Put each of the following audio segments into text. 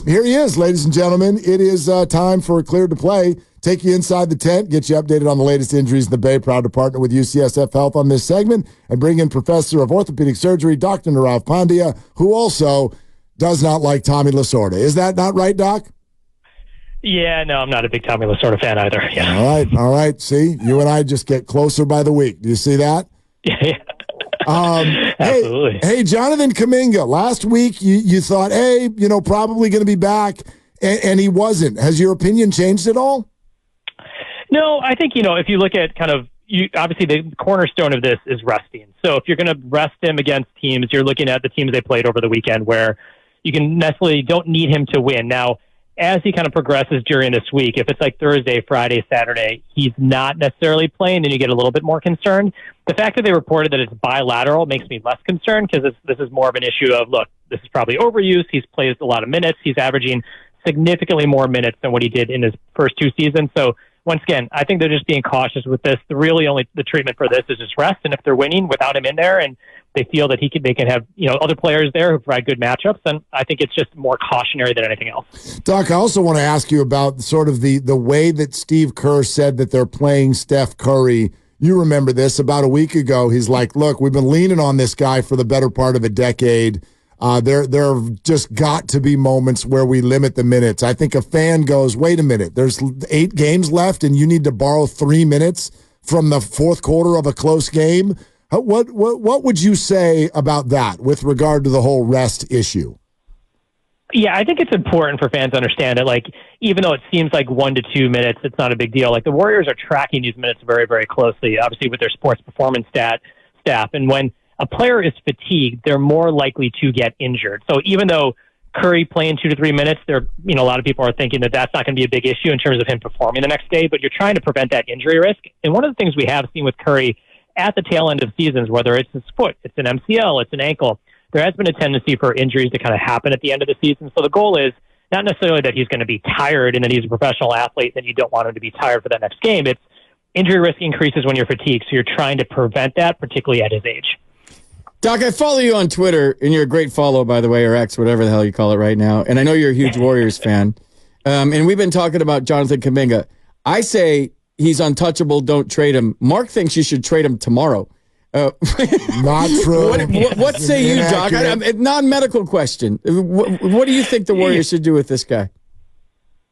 Here he is, ladies and gentlemen. It is time for Cleared to Play. Take you inside the tent, get you updated on the latest injuries in the Bay. Proud to partner with UCSF Health on this segment and bring in Professor of Orthopedic Surgery, Dr. Nirav Pandya, who also does not like Tommy Lasorda. Is that not right, Doc? Yeah, no, I'm not a big Tommy Lasorda fan either. Yeah. All right. See, you and I just get closer by the week. Do you see that? Yeah. Absolutely. Hey, Jonathan Kuminga. Last week you thought, hey, probably going to be back, and he wasn't. Has your opinion changed at all? No, I think, if you look at obviously the cornerstone of this is resting. So if you're going to rest him against teams, you're looking at the teams they played over the weekend where you can necessarily don't need him to win. Now, as he kind of progresses during this week, if it's like Thursday, Friday, Saturday, he's not necessarily playing, then you get a little bit more concerned. The fact that they reported that it's bilateral makes me less concerned because this is more of an issue of, look, this is probably overuse. He's played a lot of minutes. He's averaging significantly more minutes than what he did in his first two seasons. So once again, I think they're just being cautious with this. The treatment for this is just rest. And if they're winning without him in there and they feel that they can have, other players there who provide good matchups, then I think it's just more cautionary than anything else. Doc, I also want to ask you about sort of the way that Steve Kerr said that they're playing Steph Curry. You remember this about a week ago. He's like, look, we've been leaning on this guy for the better part of a decade. There have just got to be moments where we limit the minutes. I think a fan goes, wait a minute, there's 8 games left and you need to borrow 3 minutes from the fourth quarter of a close game. What would you say about that with regard to the whole rest issue? Yeah, I think it's important for fans to understand that, even though it seems like 1 to 2 minutes, it's not a big deal. The Warriors are tracking these minutes very, very closely, obviously with their sports performance staff. And when a player is fatigued, they're more likely to get injured. So even though Curry playing 2 to 3 minutes, a lot of people are thinking that that's not going to be a big issue in terms of him performing the next day, but you're trying to prevent that injury risk. And one of the things we have seen with Curry at the tail end of seasons, whether it's his foot, it's an MCL, it's an ankle, there has been a tendency for injuries to kind of happen at the end of the season. So the goal is not necessarily that he's going to be tired and that he's a professional athlete and you don't want him to be tired for that next game. It's injury risk increases when you're fatigued. So you're trying to prevent that, particularly at his age. Doc, I follow you on Twitter, and you're a great follow, by the way, or X, whatever the hell you call it right now. And I know you're a huge Warriors fan. And we've been talking about Jonathan Kuminga. I say he's untouchable, don't trade him. Mark thinks you should trade him tomorrow. Not true. What say you, Doc? Non-medical question. What do you think the Warriors should do with this guy?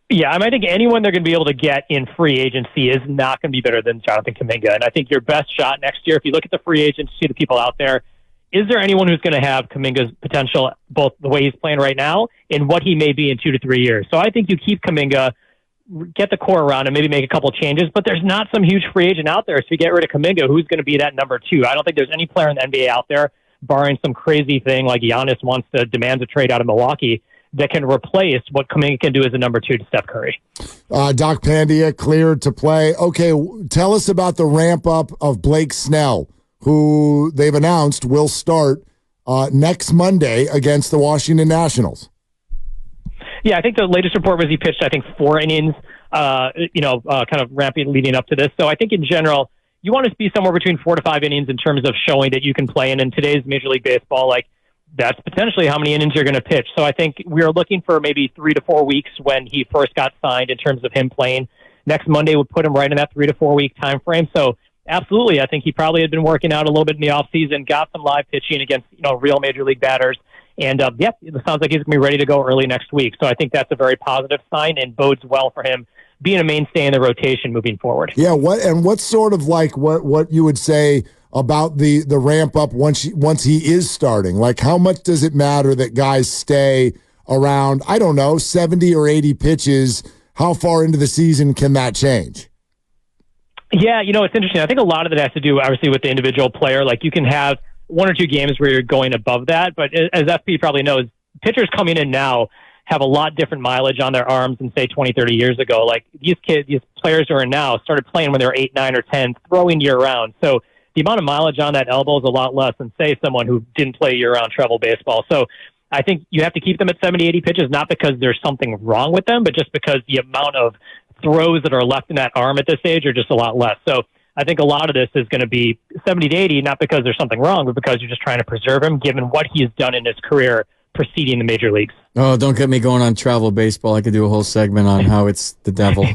Yeah, I think anyone they're going to be able to get in free agency is not going to be better than Jonathan Kuminga. And I think your best shot next year, if you look at the free agents, see the people out there, is there anyone who's going to have Kuminga's potential, both the way he's playing right now and what he may be in 2 to 3 years? So I think you keep Kuminga, get the core around and maybe make a couple changes, but there's not some huge free agent out there. So if you get rid of Kuminga, who's going to be that number 2? I don't think there's any player in the NBA out there, barring some crazy thing like Giannis demands a trade out of Milwaukee, that can replace what Kuminga can do as a number 2 to Steph Curry. Doc Pandya, cleared to play. Okay, tell us about the ramp up of Blake Snell, who they've announced will start next Monday against the Washington Nationals. Yeah, I think the latest report was he pitched, 4 innings, kind of ramping leading up to this. So I think in general, you want to be somewhere between 4 to 5 innings in terms of showing that you can play. And in today's Major League Baseball, that's potentially how many innings you're going to pitch. So I think we are looking for maybe 3 to 4 weeks when he first got signed in terms of him playing. Next Monday would put him right in that 3 to 4 week time frame. So absolutely, I think he probably had been working out a little bit in the offseason, got some live pitching against real Major League batters. And, it sounds like he's going to be ready to go early next week. So I think that's a very positive sign and bodes well for him being a mainstay in the rotation moving forward. Yeah, what's sort of what you would say about the ramp up once he is starting? How much does it matter that guys stay around, 70 or 80 pitches? How far into the season can that change? Yeah, it's interesting. I think a lot of it has to do, obviously, with the individual player. You can have 1 or 2 games where you're going above that. But as FP probably knows, pitchers coming in now have a lot different mileage on their arms than, say, 20, 30 years ago. These players who are in now started playing when they were 8, 9, or 10, throwing year-round. So the amount of mileage on that elbow is a lot less than, say, someone who didn't play year-round travel baseball. So I think you have to keep them at 70, 80 pitches, not because there's something wrong with them, but just because the amount of throws that are left in that arm at this age are just a lot less. So I think a lot of this is going to be 70 to 80, not because there's something wrong, but because you're just trying to preserve him, given what he's done in his career preceding the major leagues. Oh, don't get me going on travel baseball. I could do a whole segment on how it's the devil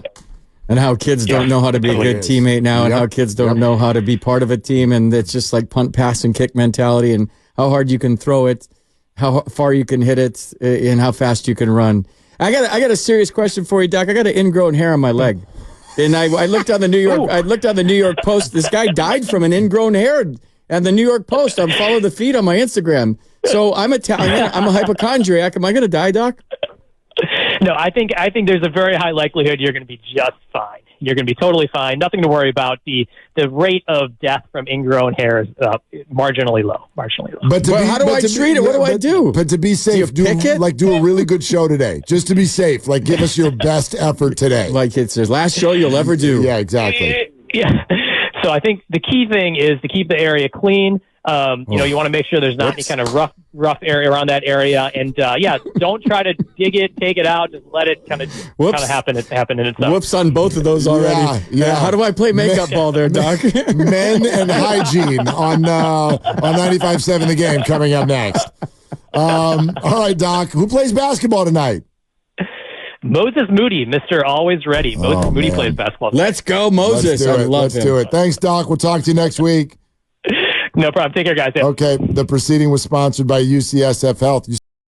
and how kids don't know how to be a good teammate now and how kids don't know how to be part of a team. And it's just like punt, pass, and kick mentality and how hard you can throw it, how far you can hit it, and how fast you can run. I got a serious question for you, Doc. I got an ingrown hair on my leg. And I looked on the New York Post. This guy died from an ingrown hair. And the New York Post, I'm following the feed on my Instagram. So I'm Italian. I'm a hypochondriac. Am I going to die, Doc? No, I think there's a very high likelihood you're going to be just fine. You're going to be totally fine. Nothing to worry about. The rate of death from ingrown hair is marginally low. But how do I treat it? What do I do? But to be safe, do a really good show today. Just to be safe. Like, give us your best effort today. Like it's the last show you'll ever do. Yeah, exactly. Yeah. So I think the key thing is to keep the area clean. You want to make sure there's not any kind of rough area around that area, and don't try to dig it, take it out. Just let it kind of happen in itself. Whoops on both of those already. Yeah. How do I play makeup ball there, Doc? Men and hygiene on 95.7 The Game coming up next. All right, Doc. Who plays basketball tonight? Moses Moody, Mr. Always Ready. Moses Moody plays basketball tonight. Let's go, Moses. Let's do it. Thanks, Doc. We'll talk to you next week. No problem. Take care, guys. Yeah. Okay. The proceeding was sponsored by UCSF Health.